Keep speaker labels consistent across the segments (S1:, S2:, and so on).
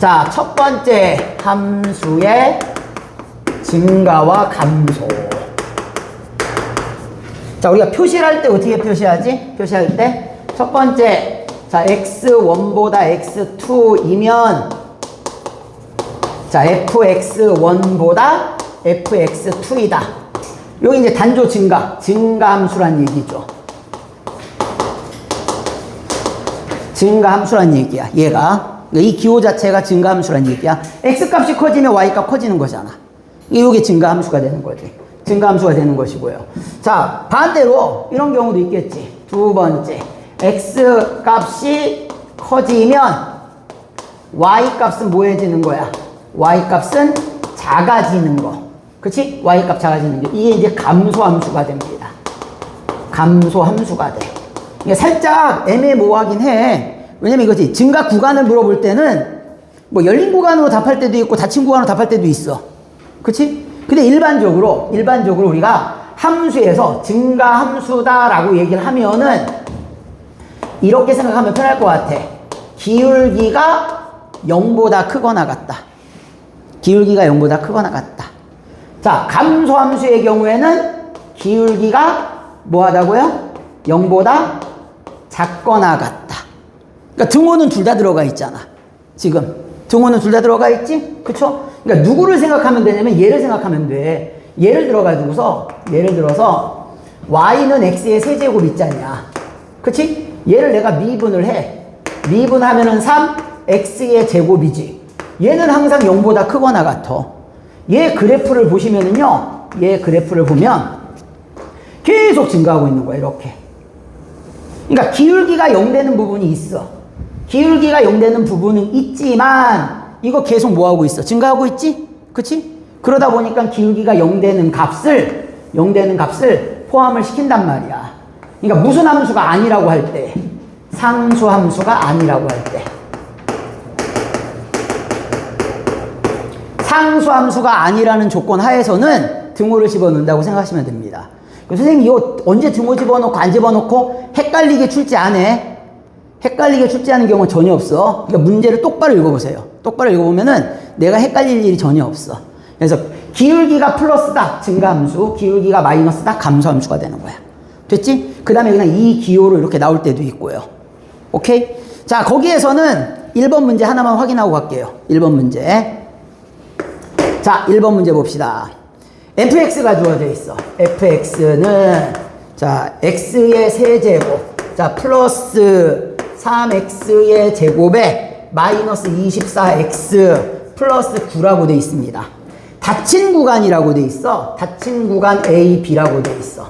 S1: 자, 첫 번째 함수의 증가와 감소. 자, 우리가 표시를 할 때 어떻게 표시하지? 표시할 때 첫 번째, 자, x1보다 x2이면 자, fx1보다 fx2이다. 여기 이제 단조 증가 함수란 얘기죠. 증가 함수란 얘기야. 얘가 이 기호 자체가 증가 함수란 얘기야. x 값이 커지면 y 값 커지는 거잖아. 이게 증가 함수가 되는 거지. 증가 함수가 되는 것이고요. 자, 반대로 이런 경우도 있겠지. 두 번째, x 값이 커지면 y 값은 뭐해지는 거야? y 값은 작아지는 거. 그치? y 값 작아지는 게 이게 이제 감소 함수가 됩니다. 감소 함수가 돼. 이게 살짝 애매모호하긴 해. 왜냐면 이거지. 증가 구간을 물어볼 때는 뭐 열린 구간으로 답할 때도 있고 닫힌 구간으로 답할 때도 있어. 그치? 근데 일반적으로 우리가 함수에서 증가 함수다라고 얘기를 하면은 이렇게 생각하면 편할 것 같아. 기울기가 0보다 크거나 같다. 기울기가 0보다 크거나 같다. 자, 감소 함수의 경우에는 기울기가 뭐 하다고요? 0보다 작거나 같다. 그러니까 등호는 둘 다 들어가 있잖아. 지금 등호는 둘 다 들어가 있지? 그쵸? 그러니까 누구를 생각하면 되냐면 얘를 생각하면 돼. 예를 들어서 y는 x의 세제곱 있잖냐. 그치? 얘를 내가 미분을 해. 미분하면은 3, x의 제곱이지. 얘는 항상 0보다 크거나 같아. 얘 그래프를 보시면은요, 얘 그래프를 보면 계속 증가하고 있는 거야, 이렇게. 그러니까 기울기가 0 되는 부분이 있어. 기울기가 0 되는 부분은 있지만 이거 계속 뭐 하고 있어? 증가하고 있지? 그치? 그러다 보니까 기울기가 0 되는 값을 포함을 시킨단 말이야. 그러니까 무슨 함수가 아니라고 할 때, 상수 함수가 아니라고 할 때. 상수 함수가 아니라는 조건 하에서는 등호를 집어넣는다고 생각하시면 됩니다. 선생님 이거 언제 등호 집어넣고 안 집어넣고 헷갈리게 출제 하는 경우는 전혀 없어. 그러니까 문제를 똑바로 읽어보세요. 똑바로 읽어보면은 내가 헷갈릴 일이 전혀 없어. 그래서 기울기가 플러스다, 증가함수. 기울기가 마이너스다, 감소함수가 되는 거야. 됐지? 그 다음에 그냥 이 기호로 이렇게 나올 때도 있고요. 오케이? 자, 거기에서는 1번 문제 하나만 확인하고 갈게요. 1번 문제. 자, 1번 문제 봅시다. fx가 주어져 있어. fx는 자, x의 세제곱, 자, 플러스 3x의 제곱에 마이너스 24x 플러스 9라고 돼 있습니다. 닫힌 구간이라고 돼 있어. 닫힌 구간 A, B라고 돼 있어.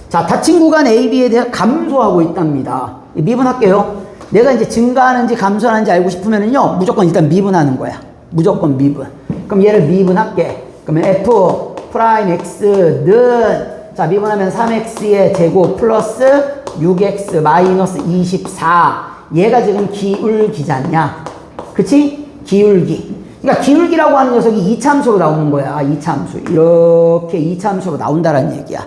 S1: 자, 닫힌 구간 A, B에 대해 감소하고 있답니다. 미분할게요. 내가 이제 증가하는지 감소하는지 알고 싶으면은요, 무조건 일단 미분하는 거야. 무조건 미분. 그럼 얘를 미분할게. 그러면 f 프라임 x는 자, 미분하면 3x의 제곱 플러스 6x 마이너스 24. 얘가 지금 기울기잖냐. 그치? 기울기. 그러니까 기울기라고 하는 녀석이 이차함수로 나오는 거야. 이차함수. 이렇게 이차함수로 나온다라는 얘기야.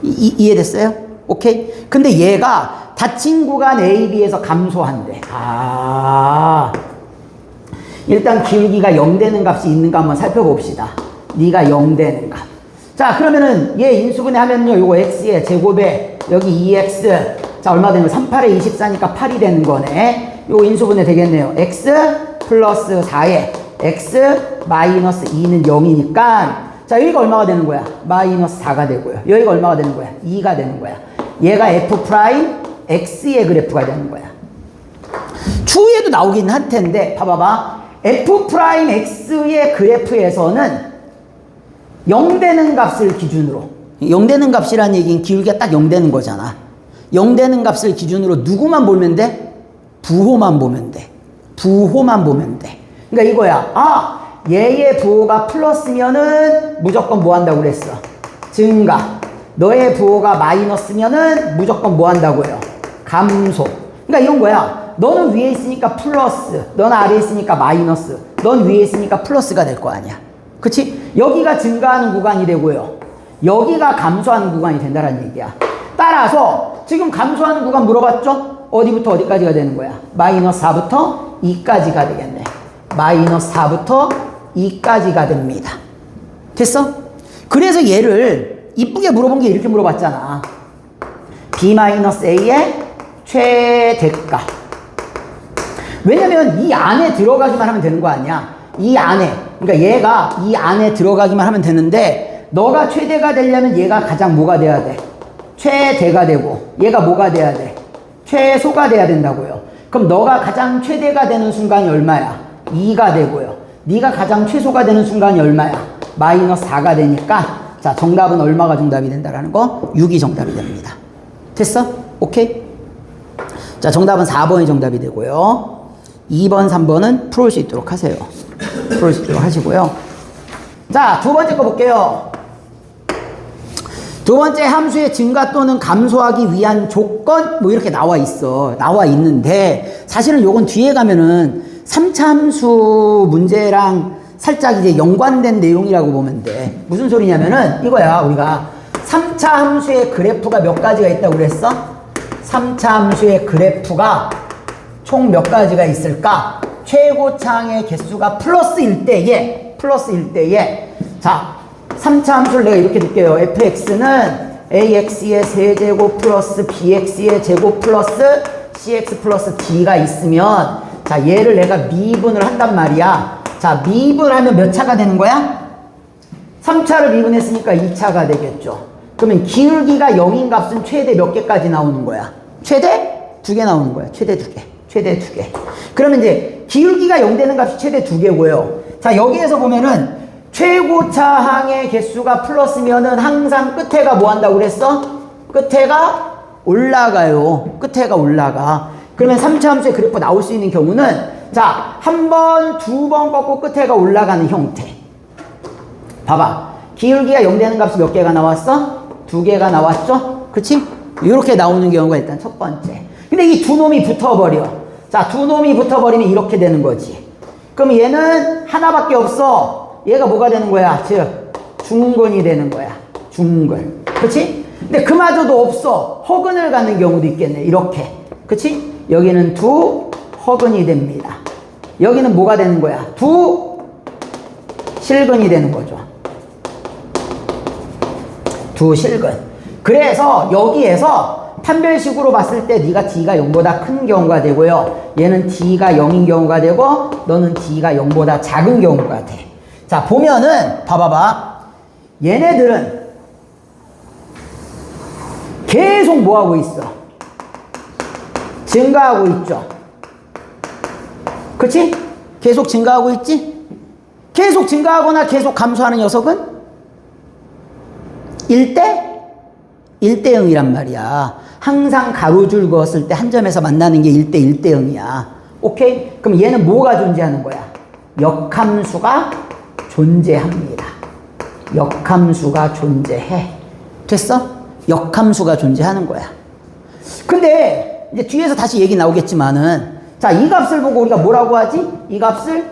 S1: 이해됐어요? 오케이? 근데 얘가 닫힌 구간 A, B에서 감소한대. 일단 기울기가 0 되는 값이 있는가 한번 살펴봅시다. 네가 0 되는 값. 자, 그러면은 얘 인수분해 하면요, 요거 x의 제곱에 여기 2x. 자, 얼마 되는 거? 38에 24니까 8이 되는 거네. 요거 인수분해 되겠네요. x 플러스 4에 x 마이너스 2는 0이니까 자, 여기가 얼마가 되는 거야? 마이너스 4가 되고요. 여기가 얼마가 되는 거야? 2가 되는 거야. 얘가 f 프라임 x의 그래프가 되는 거야. 추후에도 나오긴 할 텐데 봐봐봐. f 프라임 x의 그래프에서는 0 되는 값을 기준으로, 0 되는 값이라는 얘기는 기울기가 딱 0 되는 거잖아. 0 되는 값을 기준으로 누구만 보면 돼? 부호만 보면 돼. 부호만 보면 돼. 그러니까 이거야. 얘의 부호가 플러스면은 무조건 뭐 한다고 그랬어? 증가. 너의 부호가 마이너스면은 무조건 뭐 한다고요? 감소. 그러니까 이런 거야. 너는 위에 있으니까 플러스, 너는 아래에 있으니까 마이너스, 넌 위에 있으니까 플러스가 될 거 아니야. 그치? 여기가 증가하는 구간이 되고요, 여기가 감소하는 구간이 된다는 얘기야. 따라서 지금 감소하는 구간 물어봤죠? 어디부터 어디까지가 되는 거야? 마이너스 4부터 2까지가 되겠네. 마이너스 4부터 2까지가 됩니다. 됐어? 그래서 얘를 이쁘게 물어본 게 이렇게 물어봤잖아. b-a의 최대값. 왜냐면 이 안에 들어가기만 하면 되는 거 아니야. 이 안에, 그러니까 얘가 이 안에 들어가기만 하면 되는데, 너가 최대가 되려면 얘가 가장 뭐가 돼야 돼? 최대가 되고, 얘가 뭐가 돼야 돼? 최소가 돼야 된다고요. 그럼 너가 가장 최대가 되는 순간이 얼마야? 2가 되고요. 네가 가장 최소가 되는 순간이 얼마야? 마이너스 4가 되니까, 자, 정답은 얼마가 정답이 된다라는 거? 6이 정답이 됩니다. 됐어? 오케이? 자, 정답은 4번이 정답이 되고요. 2번, 3번은 풀어올 수 있도록 하세요. 풀어올 수 있도록 하시고요. 자, 두 번째 거 볼게요. 두 번째 함수의 증가 또는 감소하기 위한 조건 뭐 이렇게 나와 있어. 나와 있는데 사실은 요건 뒤에 가면은 3차 함수 문제랑 살짝 이제 연관된 내용이라고 보면 돼. 무슨 소리냐면은 이거야. 우리가 3차 함수의 그래프가 몇 가지가 있다고 그랬어? 3차 함수의 그래프가 총 몇 가지가 있을까? 최고차항의 개수가 플러스일 때에 자, 3차 함수를 내가 이렇게 줄게요. fx는 ax의 세제곱 플러스 bx의 제곱 플러스 cx 플러스 d가 있으면, 자, 얘를 내가 미분을 한단 말이야. 자, 미분하면 몇 차가 되는 거야? 3차를 미분했으니까 2차가 되겠죠. 그러면 기울기가 0인 값은 최대 몇 개까지 나오는 거야? 최대 2개 나오는 거야. 최대 2개. 최대 2개. 그러면 이제 기울기가 0 되는 값이 최대 2개고요. 자, 여기에서 보면은 최고차항의 개수가 플러스면은 항상 끝에가 뭐 한다고 그랬어? 끝에가 올라가요. 끝에가 올라가. 그러면 3차 함수의 그래프 나올 수 있는 경우는, 자, 한 번, 두 번 꺾고 끝에가 올라가는 형태. 봐봐. 기울기가 0 되는 값이 몇 개가 나왔어? 2개가 나왔죠? 그치? 이렇게 나오는 경우가 일단 첫 번째. 근데 이 두 놈이 붙어버려. 자, 두 놈이 붙어버리면 이렇게 되는 거지. 그럼 얘는 하나밖에 없어. 얘가 뭐가 되는 거야? 즉, 중근이 되는 거야. 중근. 그치? 근데 그마저도 없어. 허근을 갖는 경우도 있겠네. 이렇게. 그치? 여기는 두 허근이 됩니다. 여기는 뭐가 되는 거야? 두 실근이 되는 거죠. 두 실근. 그래서 여기에서 판별식으로 봤을 때 네가 d가 0보다 큰 경우가 되고요. 얘는 d가 0인 경우가 되고 너는 d가 0보다 작은 경우가 돼. 자, 보면은 봐봐봐. 얘네들은 계속 뭐하고 있어? 증가하고 있죠. 그치? 계속 증가하고 있지? 계속 증가하거나 계속 감소하는 녀석은 1대0이란 말이야. 항상 가로줄 그었을 때 한 점에서 만나는 게 1대0이야. 오케이? 그럼 얘는 뭐가 존재하는 거야? 역함수가 존재합니다. 역함수가 존재해. 됐어? 역함수가 존재하는 거야. 근데 이제 뒤에서 다시 얘기 나오겠지만은, 자, 이 값을 보고 우리가 뭐라고 하지? 이 값을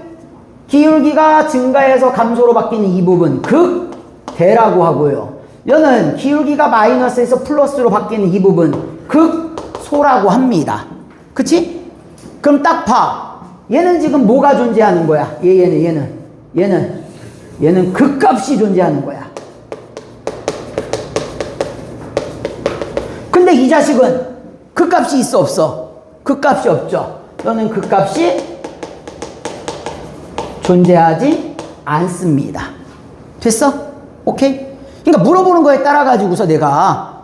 S1: 기울기가 증가해서 감소로 바뀌는 이 부분 극대라고 하고요. 얘는 기울기가 마이너스에서 플러스로 바뀌는 이 부분 극소라고 합니다. 그치? 그럼 딱 봐. 얘는 지금 뭐가 존재하는 거야? 얘는 극값이 존재하는 거야. 근데 이 자식은 극값이 있어 없어? 극값이 없죠. 너는 극값이 존재하지 않습니다. 됐어? 오케이? 그러니까 물어보는 거에 따라 가지고서 내가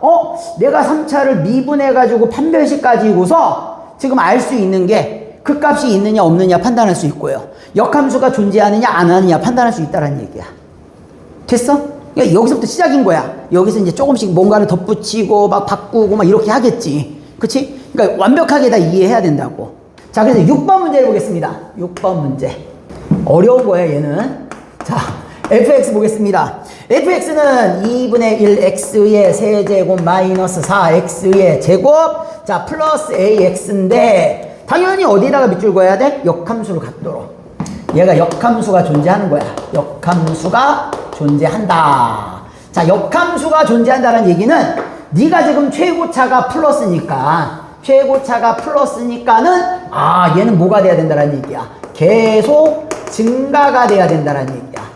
S1: 3차를 미분해 가지고 판별식 가지고서 지금 알 수 있는 게 극값이 있느냐 없느냐 판단할 수 있고요. 역함수가 존재하느냐 안 하느냐 판단할 수 있다는 얘기야. 됐어? 그러니까 여기서부터 시작인 거야. 여기서 이제 조금씩 뭔가를 덧붙이고 막 바꾸고 막 이렇게 하겠지. 그치? 그러니까 완벽하게 다 이해해야 된다고. 자, 그래서 6번 문제를 보겠습니다. 6번 문제. 어려운 거예요, 얘는. 자, fx 보겠습니다. fx는 2분의 1 x의 세제곱 마이너스 4x의 제곱, 자, 플러스 ax인데 당연히 어디다가 밑줄 그어야 돼? 역함수를 갖도록. 얘가 역함수가 존재하는 거야. 역함수가 존재한다. 자, 역함수가 존재한다는 얘기는 네가 지금 최고차가 플러스니까는 얘는 뭐가 돼야 된다는 얘기야. 계속 증가가 돼야 된다는 얘기야.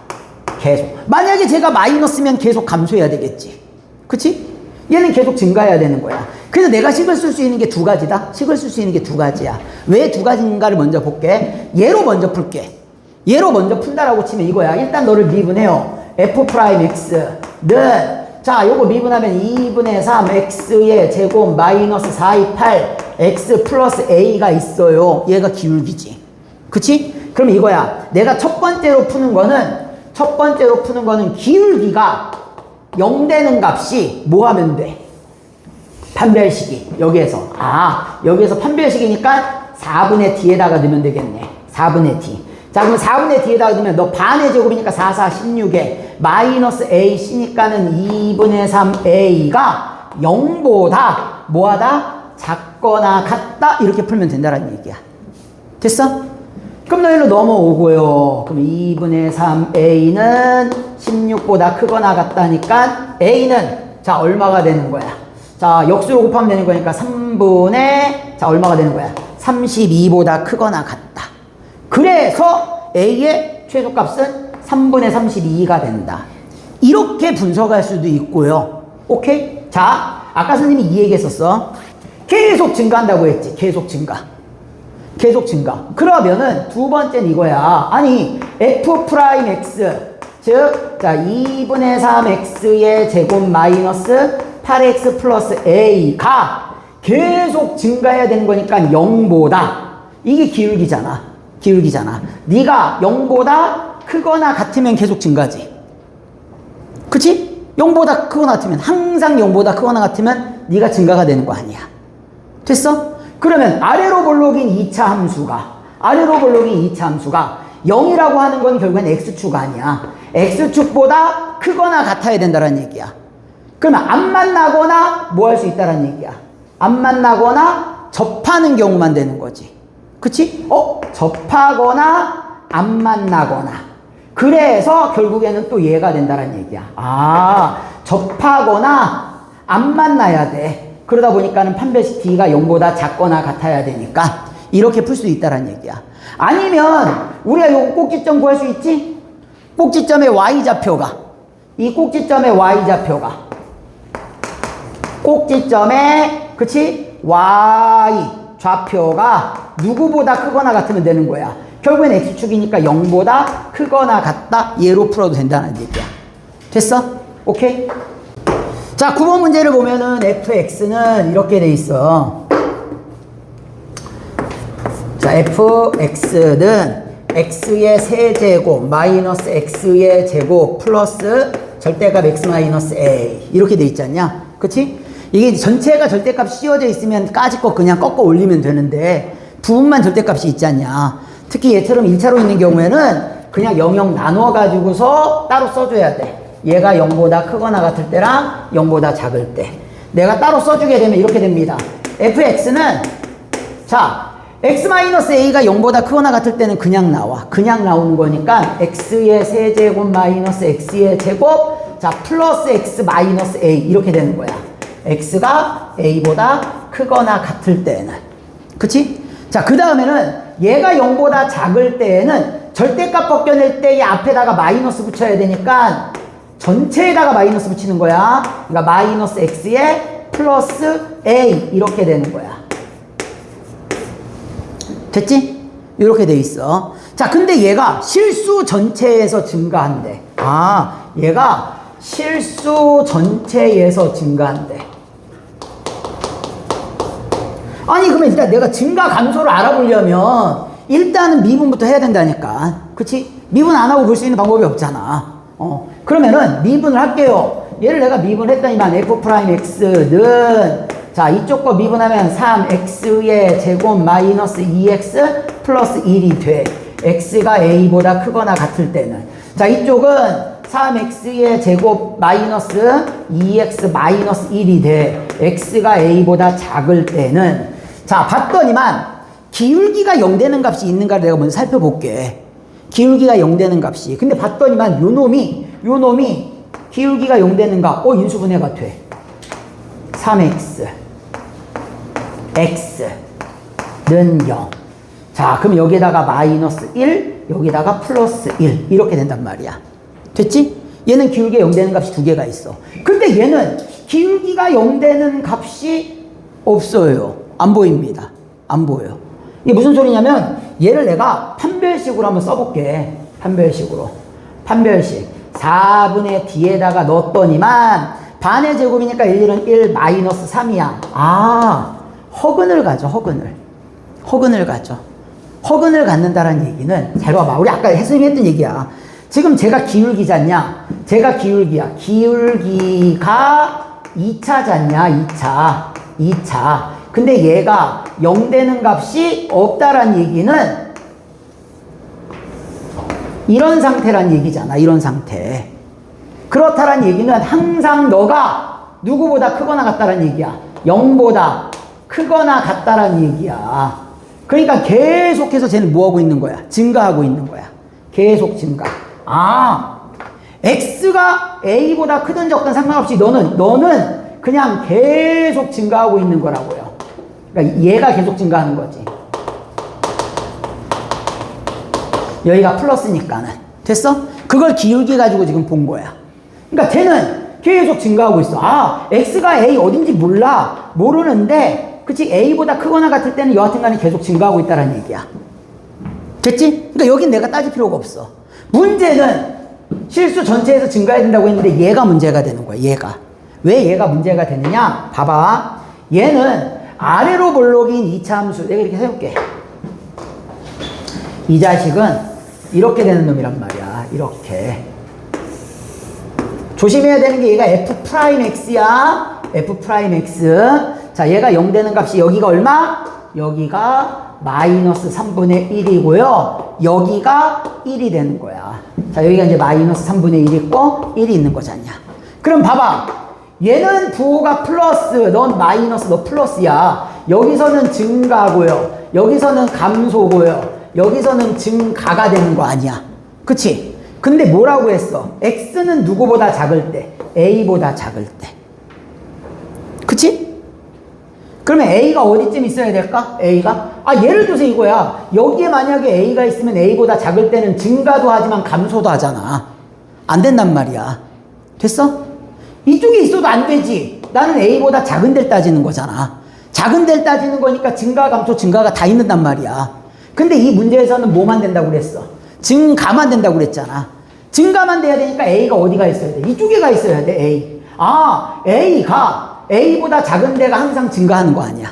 S1: 계속. 만약에 제가 마이너스면 계속 감소해야 되겠지. 그치? 얘는 계속 증가해야 되는 거야. 그래서 내가 식을 쓸 수 있는 게 두 가지다. 식을 쓸 수 있는 게 두 가지야. 왜 두 가지인가를 먼저 볼게. 얘로 먼저 풀게. 얘로 먼저 푼다라고 치면 이거야. 일단 너를 미분해요. f'x는 자, 요거 미분하면 2분의 3 x의 제곱 마이너스 428 x 플러스 a가 있어요. 얘가 기울기지. 그치? 그럼 이거야. 내가 첫 번째로 푸는 거는 기울기가 0 되는 값이 뭐 하면 돼? 판별식이. 여기에서. 여기에서 판별식이니까 4분의 t에다가 넣으면 되겠네. 4분의 t. 자, 그럼 4분의 t에다가 넣으면 너 반의 제곱이니까 4, 4, 16에 마이너스 ac니까는 2분의 3a가 0보다 뭐하다? 작거나 같다? 이렇게 풀면 된다는 얘기야. 됐어? 그럼 너 일로 넘어오고요. 그럼 2분의 3a는 16보다 크거나 같다니까 a는 자 얼마가 되는 거야? 자 역수로 곱하면 되는 거니까 3분의 자 얼마가 되는 거야? 32보다 크거나 같다. 그래서 a의 최소값은 3분의 32가 된다. 이렇게 분석할 수도 있고요. 오케이? 자 아까 선생님이 이 얘기 했었어. 계속 증가한다고 했지. 계속 증가. 그러면은 두 번째는 이거야. 아니 f'x 즉 자 2분의 3x의 제곱 마이너스 8x 플러스 a가 계속 증가해야 되는 거니까 0보다 이게 기울기잖아. 네가 0보다 크거나 같으면 계속 증가지. 그치? 0보다 크거나 같으면 항상 0보다 크거나 같으면 네가 증가가 되는 거 아니야. 됐어? 그러면 아래로 볼록인 2차 함수가 0이라고 하는 건 결국엔 x축 아니야. x축보다 크거나 같아야 된다는 얘기야. 그러면 안 만나거나 뭐 할 수 있다는 얘기야. 안 만나거나 접하는 경우만 되는 거지. 그치? 접하거나 안 만나거나. 그래서 결국에는 또 얘가 된다는 얘기야. 접하거나 안 만나야 돼. 그러다 보니까는 판별식 t가 0보다 작거나 같아야 되니까 이렇게 풀 수 있다는 얘기야. 아니면 우리가 요거 꼭지점 구할 수 있지? 꼭지점의 y좌표가 그치? y 좌표가 누구보다 크거나 같으면 되는 거야. 결국엔 x축이니까 0보다 크거나 같다. 얘로 풀어도 된다는 얘기야. 됐어? 오케이? 자, 9번 문제를 보면은 fx는 이렇게 돼 있어. 자, fx는 x의 세제곱 마이너스 x의 제곱 플러스 절대값 x 마이너스 a 이렇게 돼 있지 않냐? 그치? 이게 전체가 절대값 씌워져 있으면 까짓 거 그냥 꺾어 올리면 되는데 부분만 절대값이 있지 않냐? 특히 얘처럼 1차로 있는 경우에는 그냥 0, 나누어 가지고서 따로 써줘야 돼. 얘가 0보다 크거나 같을 때랑 0보다 작을 때. 내가 따로 써주게 되면 이렇게 됩니다. fx는 자 x-a가 0보다 크거나 같을 때는 그냥 나와. 그냥 나오는 거니까 x의 세제곱 마이너스 x의 제곱 자 플러스 x 마이너스 a 이렇게 되는 거야. x가 a보다 크거나 같을 때는. 그치? 자, 그 다음에는 얘가 0보다 작을 때에는 절대값 벗겨낼 때 이 앞에다가 마이너스 붙여야 되니까 전체에다가 마이너스 붙이는 거야. 그러니까 마이너스 x에 플러스 a 이렇게 되는 거야. 됐지? 이렇게 돼 있어. 자, 근데 얘가 실수 전체에서 증가한대. 얘가 실수 전체에서 증가한대. 아니, 그러면 일단 내가 증가 감소를 알아보려면 일단은 미분부터 해야 된다니까. 그치? 미분 안 하고 볼 수 있는 방법이 없잖아. 그러면은 미분을 할게요. 얘를 내가 미분했더니만 f'x는 자 이쪽 거 미분하면 3x의 제곱 마이너스 2x 플러스 1이 돼. x가 a보다 크거나 같을 때는. 자 이쪽은 3x의 제곱 마이너스 2x 마이너스 1이 돼. x가 a보다 작을 때는. 자 봤더니만 기울기가 0 되는 값이 있는가를 내가 먼저 살펴볼게. 기울기가 0 되는 값이. 근데 봤더니만 요 놈이 기울기가 0 되는가? 인수분해가 돼. 3x x는 0. 자, 그럼 여기에다가 마이너스 1 여기다가 플러스 1 이렇게 된단 말이야. 됐지? 얘는 기울기가 0 되는 값이 두 개가 있어. 근데 얘는 기울기가 0 되는 값이 없어요. 안 보입니다. 안 보여요. 이게 무슨 소리냐면 얘를 내가 판별식으로 한번 써볼게. 판별식으로. 판별식. 4분의 D에다가 넣었더니만 반의 제곱이니까 1, 1 마이너스 3이야. 아, 허근을 가죠. 허근을 가죠. 허근을 갖는다는 얘기는 잘 봐봐. 우리 아까 했던 얘기야. 지금 제가 기울기잖냐? 제가 기울기야. 기울기가 2차잖냐? 2차. 근데 얘가 0 되는 값이 없다란 얘기는 이런 상태란 얘기잖아. 이런 상태. 그렇다란 얘기는 항상 너가 누구보다 크거나 같다란 얘기야. 0보다 크거나 같다란 얘기야. 그러니까 계속해서 쟤는 뭐하고 있는 거야? 증가하고 있는 거야. 계속 증가. 아, x가 a보다 크든 적든 상관없이 너는 그냥 계속 증가하고 있는 거라고요. 그러니까 얘가 계속 증가하는 거지. 여기가 플러스니까는. 됐어? 그걸 기울기 가지고 지금 본 거야. 그러니까 쟤는 계속 증가하고 있어. 아, x가 a 어딘지 몰라. 모르는데, 그치? a보다 크거나 같을 때는 여하튼 간에 계속 증가하고 있다는 얘기야. 됐지? 그러니까 여긴 내가 따질 필요가 없어. 문제는 실수 전체에서 증가해야 된다고 했는데 얘가 문제가 되는 거야. 얘가. 왜 얘가 문제가 되느냐? 봐봐. 얘는 아래로 볼록인 2차 함수. 내가 이렇게 세울게. 이 자식은 이렇게 되는 놈이란 말이야. 이렇게. 조심해야 되는 게 얘가 f'x야. f'x. 자, 얘가 0 되는 값이 여기가 얼마? 여기가 마이너스 3분의 1이고요. 여기가 1이 되는 거야. 자, 여기가 이제 마이너스 3분의 1 있고 1이 있는 거잖냐. 그럼 봐봐. 얘는 부호가 플러스, 넌 마이너스, 너 플러스야. 여기서는 증가고요. 여기서는 감소고요. 여기서는 증가가 되는 거 아니야. 그치? 근데 뭐라고 했어? x는 누구보다 작을 때? a보다 작을 때. 그치? 그러면 a가 어디쯤 있어야 될까? a가? 아, 예를 들어서 이거야. 여기에 만약에 a가 있으면 a보다 작을 때는 증가도 하지만 감소도 하잖아. 안 된단 말이야. 됐어? 이쪽에 있어도 안 되지. 나는 a보다 작은 데를 따지는 거잖아. 작은 데를 따지는 거니까 증가, 감소, 증가가 다 있는단 말이야. 근데 이 문제에서는 뭐만 된다고 그랬어? 증가만 된다고 그랬잖아. 증가만 돼야 되니까 a가 어디가 있어야 돼? 이쪽에 가 있어야 돼, a. 아, a가 a보다 작은 데가 항상 증가하는 거 아니야.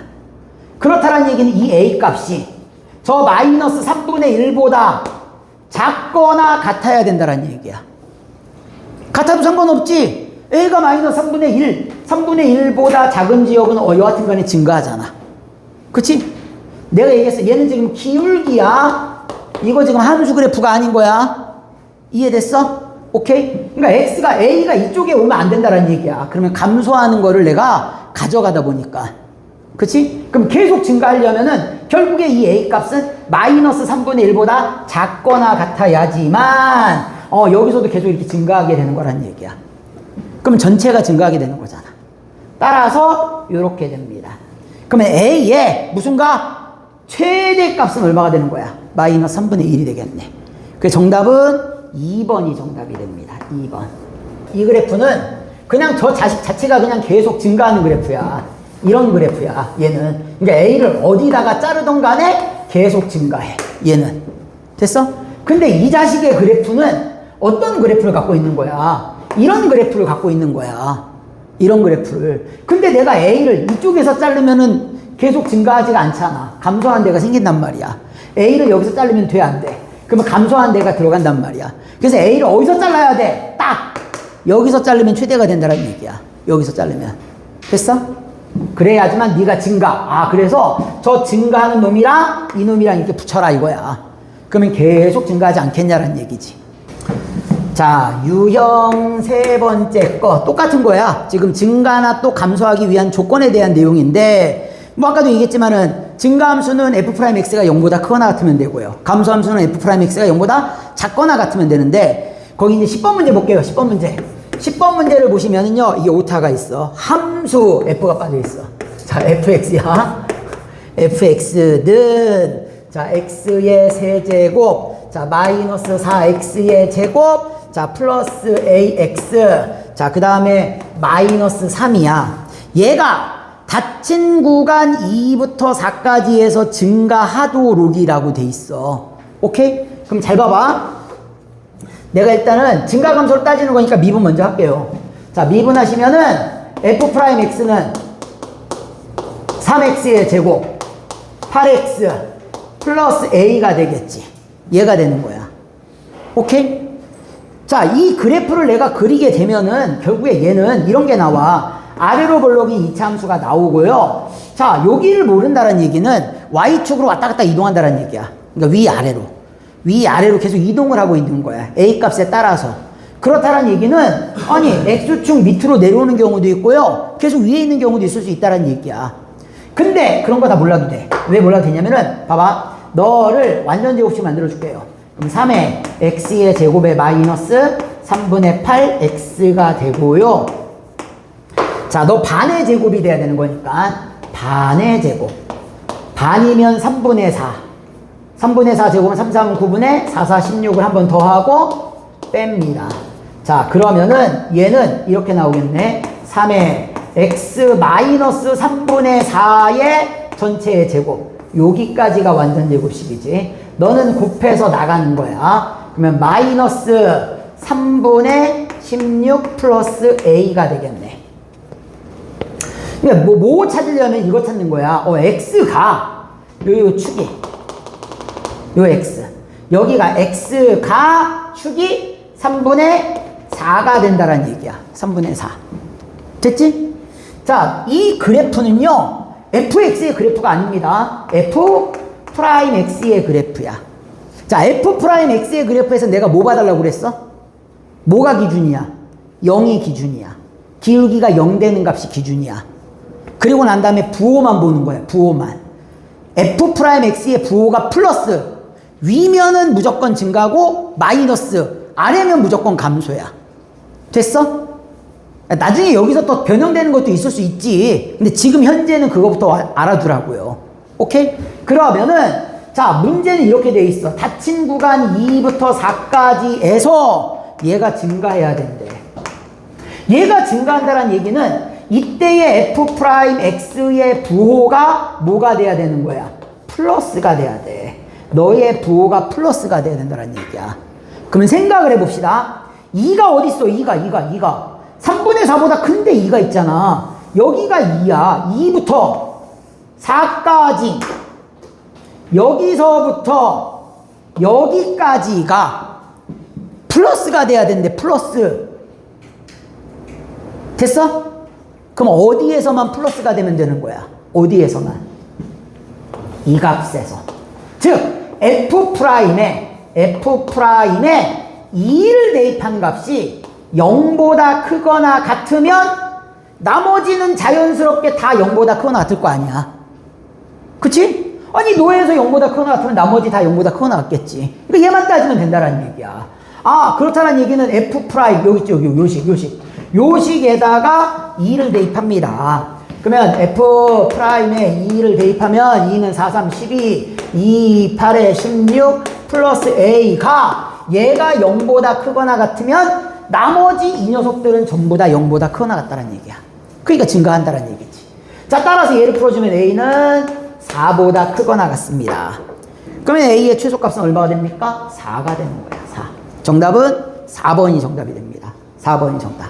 S1: 그렇다는 얘기는 이 a 값이 저 마이너스 3분의 1보다 작거나 같아야 된다는 얘기야. 같아도 상관없지. a가 마이너스 3분의 1보다 작은 지역은 여하튼 간에 증가하잖아. 그치? 내가 얘기했어. 얘는 지금 기울기야. 이거 지금 함수 그래프가 아닌 거야. 이해됐어? 오케이? 그러니까 a가 이쪽에 오면 안 된다는 얘기야. 그러면 감소하는 거를 내가 가져가다 보니까. 그치? 그럼 계속 증가하려면은 결국에 이 a 값은 마이너스 3분의 1보다 작거나 같아야지만 여기서도 계속 이렇게 증가하게 되는 거란 얘기야. 그럼 전체가 증가하게 되는 거잖아. 따라서 이렇게 됩니다. 그러면 a의 무슨가? 최대값은 얼마가 되는 거야? 마이너스 3분의 1이 되겠네. 그 정답은 2번이 정답이 됩니다. 2번. 이 그래프는 그냥 저 자식 자체가 그냥 계속 증가하는 그래프야. 이런 그래프야. 얘는. 그러니까 A를 어디다가 자르던 간에 계속 증가해. 얘는. 됐어? 근데 이 자식의 그래프는 어떤 그래프를 갖고 있는 거야? 이런 그래프를 갖고 있는 거야. 이런 그래프를. 근데 내가 A를 이쪽에서 자르면은 계속 증가하지가 않잖아. 감소한 데가 생긴단 말이야. A를 여기서 자르면 돼, 안 돼? 그러면 감소한 데가 들어간단 말이야. 그래서 A를 어디서 잘라야 돼? 딱! 여기서 자르면 최대가 된다는 얘기야. 여기서 자르면. 됐어? 그래야지만 네가 증가. 아, 그래서 저 증가하는 놈이랑 이 놈이랑 이렇게 붙여라 이거야. 그러면 계속 증가하지 않겠냐라는 얘기지. 자, 유형 세 번째 거 똑같은 거야. 지금 증가나 또 감소하기 위한 조건에 대한 내용인데 뭐 아까도 얘기했지만은 증가함수는 f'x가 0보다 크거나 같으면 되고요. 감소함수는 f'x가 0보다 작거나 같으면 되는데 거기 이제 10번 문제 볼게요. 10번 문제. 10번 문제를 보시면은요. 이게 오타가 있어. 함수 f가 빠져 있어. 자, fx야. fx는 자, x의 세제곱 자, 마이너스 4x의 제곱, 자, 플러스 ax, 자, 그 다음에 마이너스 3이야. 얘가 닫힌 구간 2부터 4까지에서 증가하도록이라고 돼 있어. 오케이? 그럼 잘 봐봐. 내가 일단은 증가감소를 따지는 거니까 미분 먼저 할게요. 자, 미분하시면은 f'x는 3x의 제곱 8x 플러스 a가 되겠지. 얘가 되는 거야. 오케이? 자, 이 그래프를 내가 그리게 되면은 결국에 얘는 이런 게 나와. 아래로 볼록이 이차함수가 나오고요. 자, 여기를 모른다는 얘기는 y축으로 왔다 갔다 이동한다는 얘기야. 그러니까 위아래로. 위아래로 계속 이동을 하고 있는 거야. a 값에 따라서. 그렇다는 얘기는 아니 x축 밑으로 내려오는 경우도 있고요. 계속 위에 있는 경우도 있을 수 있다는 얘기야. 근데 그런 거 다 몰라도 돼. 왜 몰라도 되냐면은 봐봐. 너를 완전 제곱식 만들어 줄게요. 그럼 3의 x의 제곱에 마이너스 3분의 8x가 되고요. 자, 너 반의 제곱이 돼야 되는 거니까 반의 제곱. 반이면 3분의 4. 3분의 4 제곱은 3, 3, 9분의 4, 4, 16을 한 번 더하고 뺍니다. 자, 그러면은 얘는 이렇게 나오겠네. 3의 x 마이너스 3분의 4의 전체의 제곱. 여기까지가 완전 제곱식이지. 너는 곱해서 나가는 거야. 그러면 마이너스 3분의 16 플러스 a가 되겠네. 그러니까 뭐 찾으려면 이거 찾는 거야. x가 요 축이 요 x 여기가 x가 축이 3분의 4가 된다라는 얘기야. 3분의 4 됐지? 자, 이 그래프는요 fx의 그래프가 아닙니다. f'x의 그래프야. 자, f'x의 그래프에서 내가 뭐 봐달라고 그랬어? 뭐가 기준이야? 0이 기준이야. 기울기가 0 되는 값이 기준이야. 그리고 난 다음에 부호만 보는 거야. 부호만. f'x의 부호가 플러스. 위면은 무조건 증가고 마이너스. 아래면 무조건 감소야. 됐어? 나중에 여기서 또 변형되는 것도 있을 수 있지. 근데 지금 현재는 그거부터 알아두라고요. 오케이? 그러면은 자, 문제는 이렇게 돼 있어. 닫힌 구간 2부터 4까지에서 얘가 증가해야 된대. 얘가 증가한다는 얘기는 이때의 f'x의 부호가 뭐가 돼야 되는 거야? 플러스가 돼야 돼. 너의 부호가 플러스가 돼야 된다는 얘기야. 그러면 생각을 해봅시다. 2가 어디 있어? 2가 3분의 4보다 큰데 2가 있잖아. 여기가 2야. 2부터 4까지 여기서부터 여기까지가 플러스가 돼야 되는데 플러스. 됐어? 그럼 어디에서만 플러스가 되면 되는 거야? 어디에서만? 이 값에서. 즉 f'에 2를 대입한 값이 0보다 크거나 같으면 나머지는 자연스럽게 다 0보다 크거나 같을 거 아니야. 그치? 아니 노에서 0보다 크거나 같으면 나머지 다 0보다 크거나 같겠지. 그러니까 얘만 따지면 된다는 얘기야. 아, 그렇다는 얘기는 f' 여기 있죠. 요식에다가 2를 대입합니다. 그러면 f'에 2를 대입하면 2는 4, 3, 12, 2, 8에 16 플러스 a가 얘가 0보다 크거나 같으면 나머지 이 녀석들은 전부 다 0보다 크거나 같다는 얘기야. 그러니까 증가한다는 얘기지. 자, 따라서 얘를 풀어주면 a는 4보다 크거나 같습니다. 그러면 a의 최소값은 얼마가 됩니까? 4가 되는 거야. 4. 정답은 4번이 정답이 됩니다. 4번이 정답.